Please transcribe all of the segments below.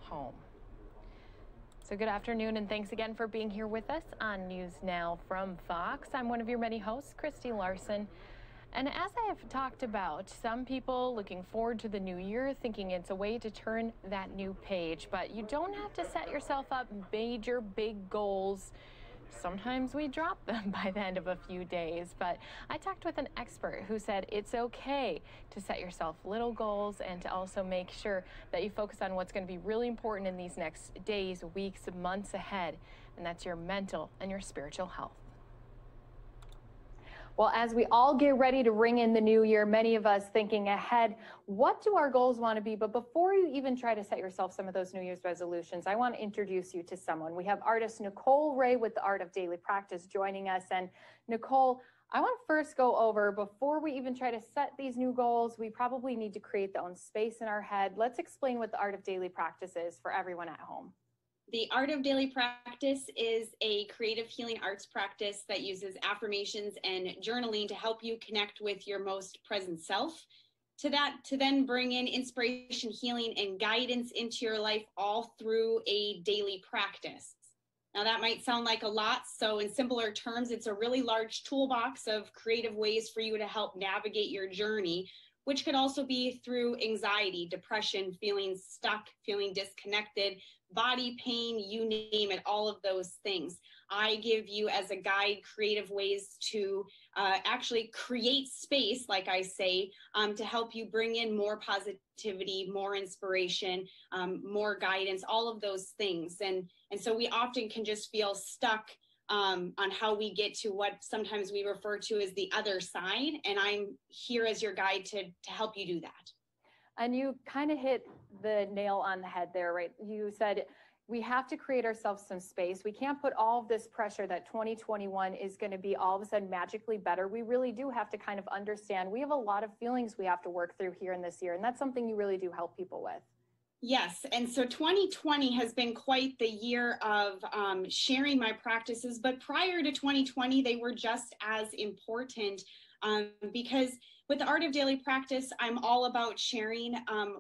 home. So good afternoon, and thanks again for being here with us on News Now from Fox. I'm one of your many hosts, Christy Larson. And as I have talked about, some people looking forward to the new year, thinking it's a way to turn that new page. But you don't have to set yourself up major big goals. Sometimes we drop them by the end of a few days. But I talked with an expert who said it's okay to set yourself little goals and to also make sure that you focus on what's going to be really important in these next days, weeks, months ahead. And that's your mental and your spiritual health. Well, as we all get ready to ring in the new year, many of us thinking ahead, what do our goals want to be? But before you even try to set yourself some of those New Year's resolutions, I want to introduce you to someone. We have artist Nichole Rae with the Art of Daily Practice joining us. And Nichole, I want to first go over, before we even try to set these new goals, we probably need to create the own space in our head. Let's explain what the Art of Daily Practice is for everyone at home. The Art of Daily Practice is a creative healing arts practice that uses affirmations and journaling to help you connect with your most present self. To then bring in inspiration, healing, and guidance into your life all through a daily practice. Now that might sound like a lot, so in simpler terms, it's a really large toolbox of creative ways for you to help navigate your journey, which could also be through anxiety, depression, feeling stuck, feeling disconnected, body pain, you name it, all of those things. I give you as a guide creative ways to actually create space, like I say, to help you bring in more positivity, more inspiration, more guidance, all of those things. And so we often can just feel stuck on how we get to what sometimes we refer to as the other side. And I'm here as your guide to help you do that. And you kind of hit the nail on the head there, right? You said we have to create ourselves some space. We can't put all of this pressure that 2021 is going to be all of a sudden magically better. We really do have to kind of understand we have a lot of feelings we have to work through here in this year. And that's something you really do help people with. Yes, and so 2020 has been quite the year of sharing my practices, but prior to 2020, they were just as important because with the Art of Daily Practice, I'm all about sharing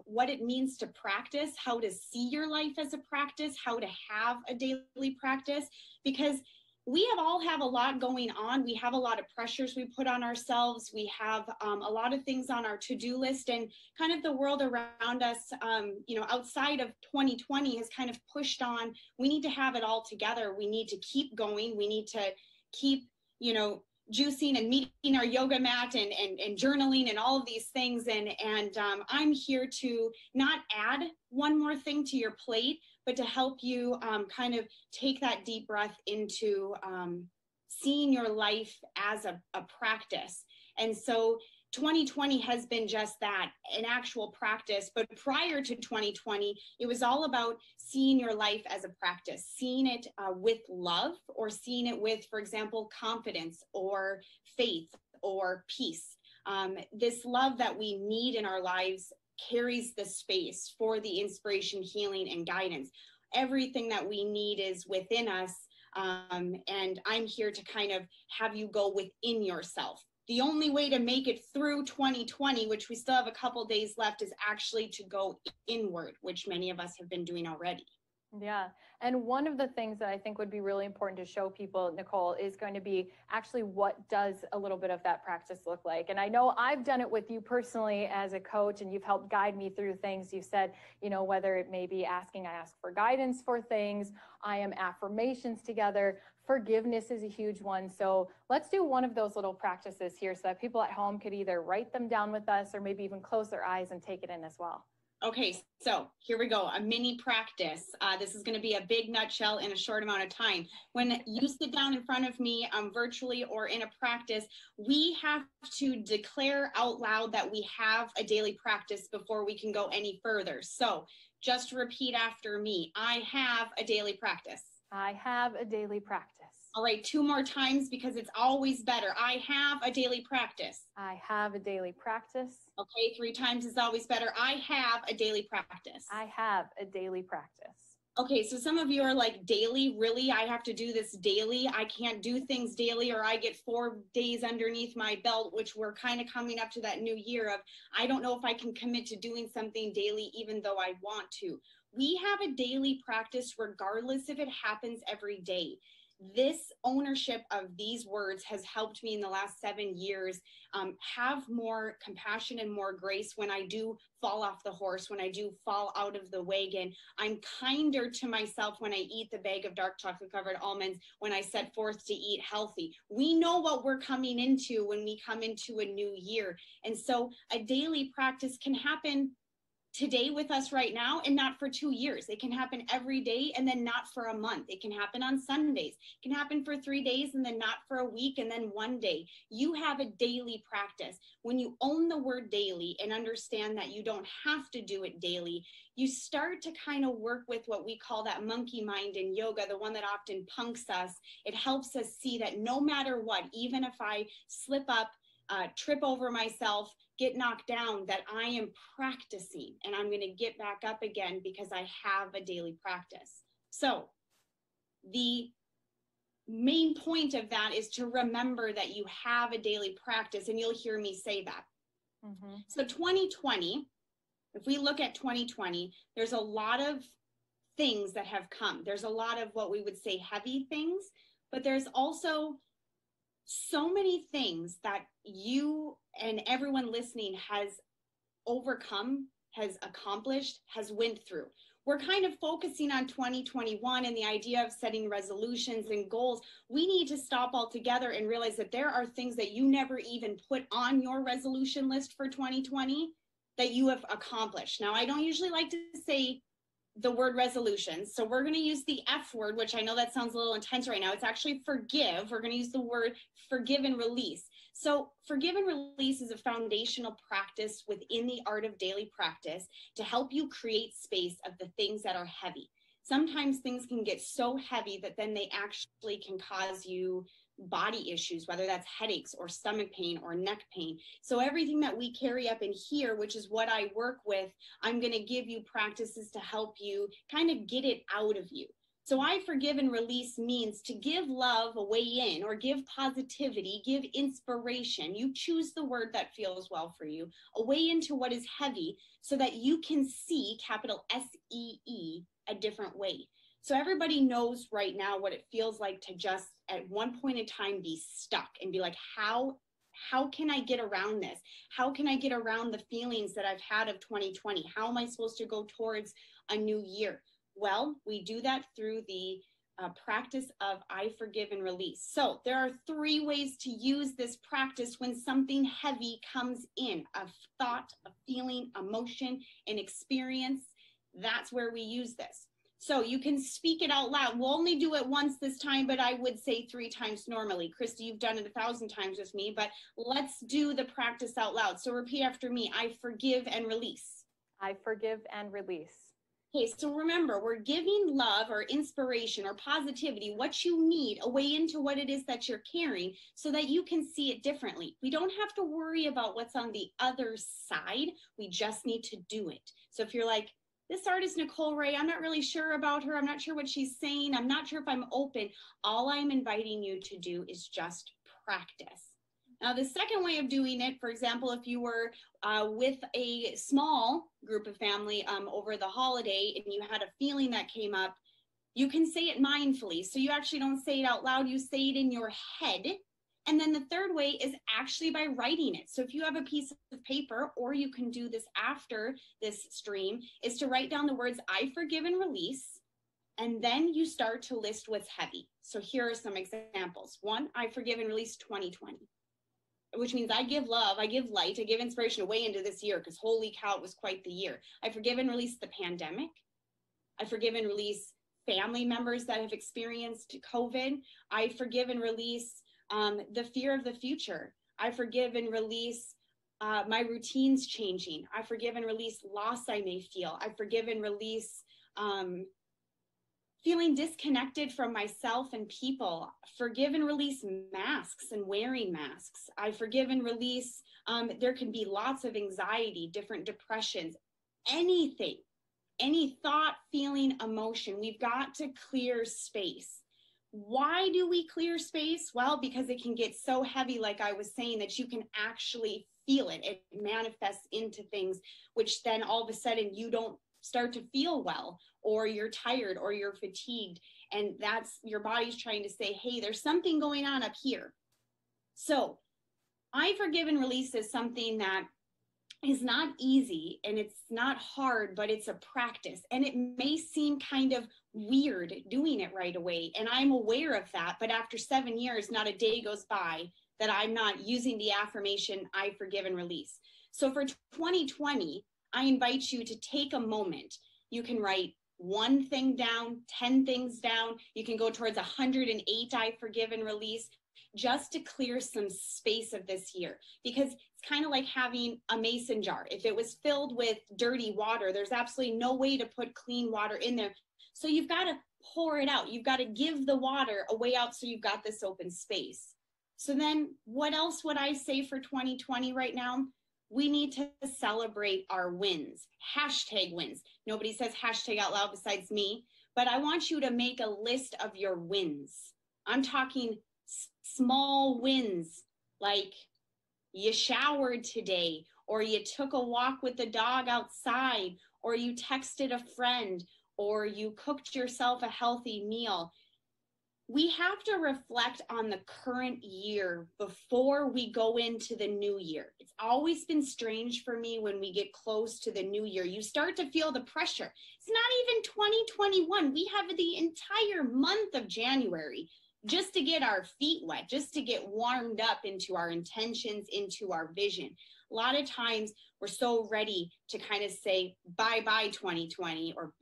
what it means to practice, how to see your life as a practice, how to have a daily practice, because we all have a lot going on. We have a lot of pressures we put on ourselves. We have a lot of things on our to-do list, and kind of the world around us, outside of 2020 has kind of pushed on. We need to have it all together. We need to keep going. We need to keep, juicing and meeting our yoga mat and journaling and all of these things. And I'm here to not add one more thing to your plate, but to help you kind of take that deep breath into seeing your life as a practice. And so 2020 has been just that, an actual practice. But prior to 2020, it was all about seeing your life as a practice, seeing it with love, or seeing it with, for example, confidence or faith or peace. This love that we need in our lives carries the space for the inspiration, healing, and guidance. Everything that we need is within us. And I'm here to kind of have you go within yourself. The only way to make it through 2020, which we still have a couple days left, is actually to go inward, which many of us have been doing already. Yeah. And one of the things that I think would be really important to show people, Nichole, is going to be actually what does a little bit of that practice look like. And I know I've done it with you personally as a coach, and you've helped guide me through things. You said, whether it may be I ask for guidance for things, I am affirmations together. Forgiveness is a huge one. So let's do one of those little practices here so that people at home could either write them down with us or maybe even close their eyes and take it in as well. Okay, so here we go, a mini practice. This is going to be a big nutshell in a short amount of time. When you sit down in front of me virtually or in a practice, we have to declare out loud that we have a daily practice before we can go any further. So just repeat after me. I have a daily practice. I have a daily practice. All right, 2 more times because it's always better. I have a daily practice. I have a daily practice. Okay, 3 times is always better. I have a daily practice. I have a daily practice. Okay, so some of you are like, daily? Really? I have to do this daily? I can't do things daily, or I get 4 days underneath my belt, which we're kind of coming up to that new year of, I don't know if I can commit to doing something daily even though I want to. we have a daily practice regardless if it happens every day. This ownership of these words has helped me in the last 7 years have more compassion and more grace when I do fall off the horse, when I do fall out of the wagon. I'm kinder to myself when I eat the bag of dark chocolate covered almonds, when I set forth to eat healthy. We know what we're coming into when we come into a new year. And so a daily practice can happen today with us right now and not for 2 years. It can happen every day and then not for a month. It can happen on Sundays. It can happen for 3 days and then not for a week and then 1 day. You have a daily practice. When you own the word daily and understand that you don't have to do it daily, you start to kind of work with what we call that monkey mind in yoga, the one that often punks us. It helps us see that no matter what, even if I slip up, trip over myself, get knocked down, that I am practicing and I'm going to get back up again because I have a daily practice. So the main point of that is to remember that you have a daily practice, and you'll hear me say that. Mm-hmm. So 2020, if we look at 2020, there's a lot of things that have come. There's a lot of what we would say heavy things, but there's also so many things that you and everyone listening has overcome, has accomplished, has went through. We're kind of focusing on 2021 and the idea of setting resolutions and goals. We need to stop altogether and realize that there are things that you never even put on your resolution list for 2020 that you have accomplished. Now, I don't usually like to say the word resolutions. So we're going to use the F word, which I know that sounds a little intense right now. It's actually forgive. We're going to use the word forgive and release. So forgive and release is a foundational practice within the art of daily practice to help you create space of the things that are heavy. Sometimes things can get so heavy that then they actually can cause you body issues, whether that's headaches or stomach pain or neck pain. So everything that we carry up in here, which is what I work with, I'm going to give you practices to help you kind of get it out of you. So I forgive and release means to give love a way in, or give positivity, give inspiration. You choose the word that feels well for you, a way into what is heavy so that you can see, capital S-E-E, a different way. So everybody knows right now what it feels like to just at one point in time be stuck and be like, how can I get around this? How can I get around the feelings that I've had of 2020? How am I supposed to go towards a new year? Well, we do that through the practice of I forgive and release. So there are 3 ways to use this practice when something heavy comes in: a thought, a feeling, emotion, an experience. That's where we use this. So you can speak it out loud. We'll only do it once this time, but I would say 3 times normally. Christy, you've done it 1,000 times with me, but let's do the practice out loud. So repeat after me. I forgive and release. I forgive and release. Okay, so remember, we're giving love or inspiration or positivity, what you need, a way into what it is that you're carrying so that you can see it differently. We don't have to worry about what's on the other side. We just need to do it. So if you're like, this artist, Nichole Rae, I'm not really sure about her. I'm not sure what she's saying. I'm not sure if I'm open. All I'm inviting you to do is just practice. Now, the second way of doing it, for example, if you were with a small group of family over the holiday and you had a feeling that came up, you can say it mindfully. So you actually don't say it out loud, you say it in your head. And then the third way is actually by writing it. So if you have a piece of paper, or you can do this after this stream, is to write down the words I forgive and release. And then you start to list what's heavy. So here are some examples. 1, I forgive and release 2020. Which means I give love, I give light, I give inspiration away into this year, because holy cow, it was quite the year. I forgive and release the pandemic. I forgive and release family members that have experienced COVID. I forgive and release the fear of the future. I forgive and release my routines changing. I forgive and release loss I may feel. I forgive and release feeling disconnected from myself and people. Forgive and release masks and wearing masks. I forgive and release, there can be lots of anxiety, different depressions, anything, any thought, feeling, emotion. We've got to clear space. Why do we clear space? Well, because it can get so heavy, like I was saying, that you can actually feel it. It manifests into things, which then all of a sudden you don't start to feel well, or you're tired, or you're fatigued. And that's your body's trying to say, hey, there's something going on up here. So I forgive and release is something that is not easy and it's not hard, but it's a practice. And it may seem kind of weird doing it right away. And I'm aware of that. But after 7 years, not a day goes by that I'm not using the affirmation, I forgive and release. So for 2020, I invite you to take a moment. You can write one thing down, 10 things down. You can go towards 108, I forgive and release, just to clear some space of this year. Because it's kind of like having a mason jar. If it was filled with dirty water, there's absolutely no way to put clean water in there. So you've got to pour it out. You've got to give the water a way out so you've got this open space. So then what else would I say for 2020 right now? We need to celebrate our wins. Hashtag wins. Nobody says hashtag out loud besides me, but I want you to make a list of your wins. I'm talking small wins, like you showered today, or you took a walk with the dog outside, or you texted a friend, or you cooked yourself a healthy meal. We have to reflect on the current year before we go into the new year. It's always been strange for me when we get close to the new year. You start to feel the pressure. It's not even 2021. We have the entire month of January just to get our feet wet, just to get warmed up into our intentions, into our vision. A lot of times we're so ready to kind of say bye-bye 2020 or,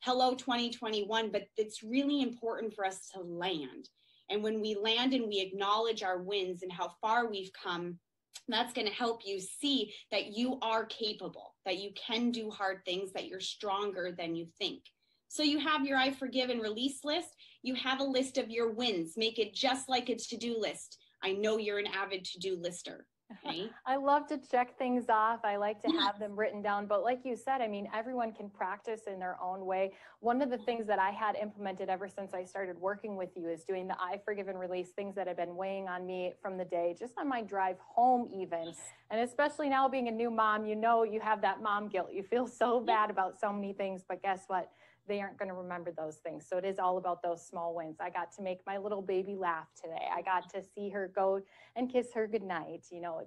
hello 2021, but it's really important for us to land. And when we land and we acknowledge our wins and how far we've come, that's going to help you see that you are capable, that you can do hard things, that you're stronger than you think. So you have your I forgive and release list. You have a list of your wins. Make it just like a to-do list. I know you're an avid to-do lister. Okay. I love to check things off. I like to have them written down. But like you said, everyone can practice in their own way. One of the things that I had implemented ever since I started working with you is doing the I forgive and release things that have been weighing on me from the day, just on my drive home even. And especially now being a new mom, you have that mom guilt. You feel so bad about so many things, but guess what? They aren't going to remember those things. So it is all about those small wins. I got to make my little baby laugh today. I got to see her go and kiss her goodnight.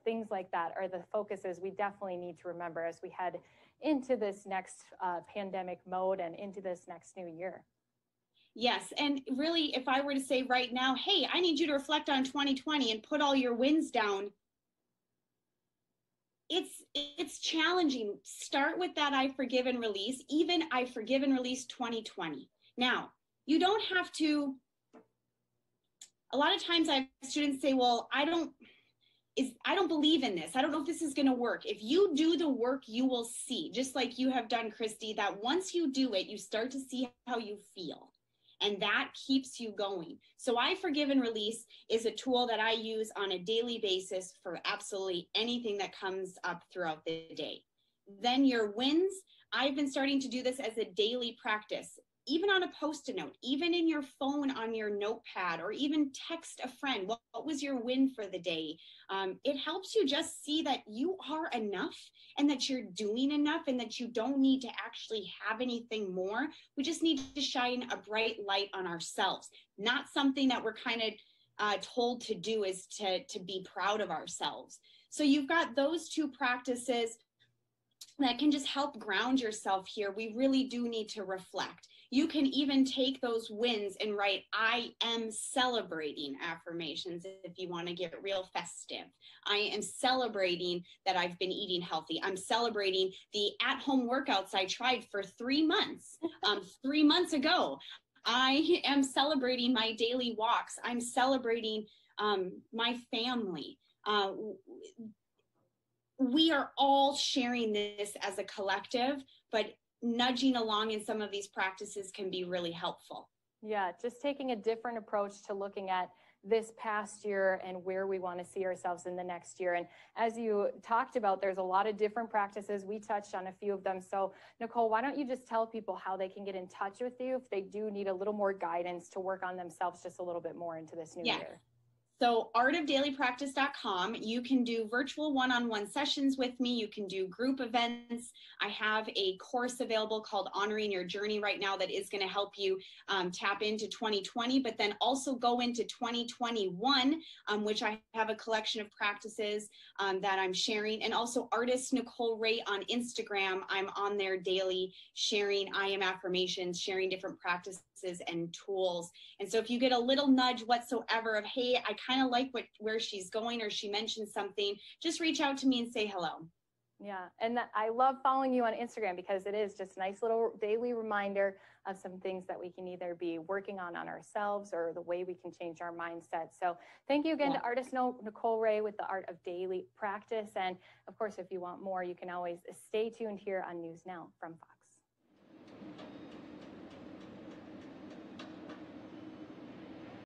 Things like that are the focuses we definitely need to remember as we head into this next pandemic mode and into this next new year. Yes. And really, if I were to say right now, hey, I need you to reflect on 2020 and put all your wins down, it's challenging. Start with that I forgive and release, even I forgive and release 2020. Now, you don't have to, a lot of times I have students say, well, I don't believe in this. I don't know if this is going to work. If you do the work, you will see, just like you have done, Christy, that once you do it, you start to see how you feel. And that keeps you going. So I forgive and release is a tool that I use on a daily basis for absolutely anything that comes up throughout the day. Then your wins, I've been starting to do this as a daily practice, even on a Post-it note, even in your phone on your notepad, or even text a friend. What was your win for the day? It helps you just see that you are enough and that you're doing enough and that you don't need to actually have anything more. We just need to shine a bright light on ourselves. Not something that we're kind of told to do is to be proud of ourselves. So you've got those two practices that can just help ground yourself here. We really do need to reflect. You can even take those wins and write, I am celebrating affirmations if you want to get real festive. I am celebrating that I've been eating healthy. I'm celebrating the at-home workouts I tried for 3 months. 3 months ago. I am celebrating my daily walks. I'm celebrating my family. We are all sharing this as a collective, but nudging along in some of these practices can be really helpful. Yeah, just taking a different approach to looking at this past year and where we want to see ourselves in the next year. And as you talked about, there's a lot of different practices. We touched on a few of them. So Nichole, why don't you just tell people how they can get in touch with you if they do need a little more guidance to work on themselves just a little bit more into this new year? So artofdailypractice.com, you can do virtual one-on-one sessions with me. You can do group events. I have a course available called Honoring Your Journey right now that is going to help you tap into 2020, but then also go into 2021, which I have a collection of practices that I'm sharing. And also artist Nichole Rae on Instagram. I'm on there daily sharing I am affirmations, sharing different practices and tools. And so if you get a little nudge whatsoever of, hey, I kind of like where she's going, or she mentioned something, just reach out to me and say hello. Yeah, and I love following you on Instagram because it is just a nice little daily reminder of some things that we can either be working on ourselves or the way we can change our mindset. So thank you again to artist Nichole Rae with the Art of Daily Practice. And of course, if you want more, you can always stay tuned here on News Now from Fox.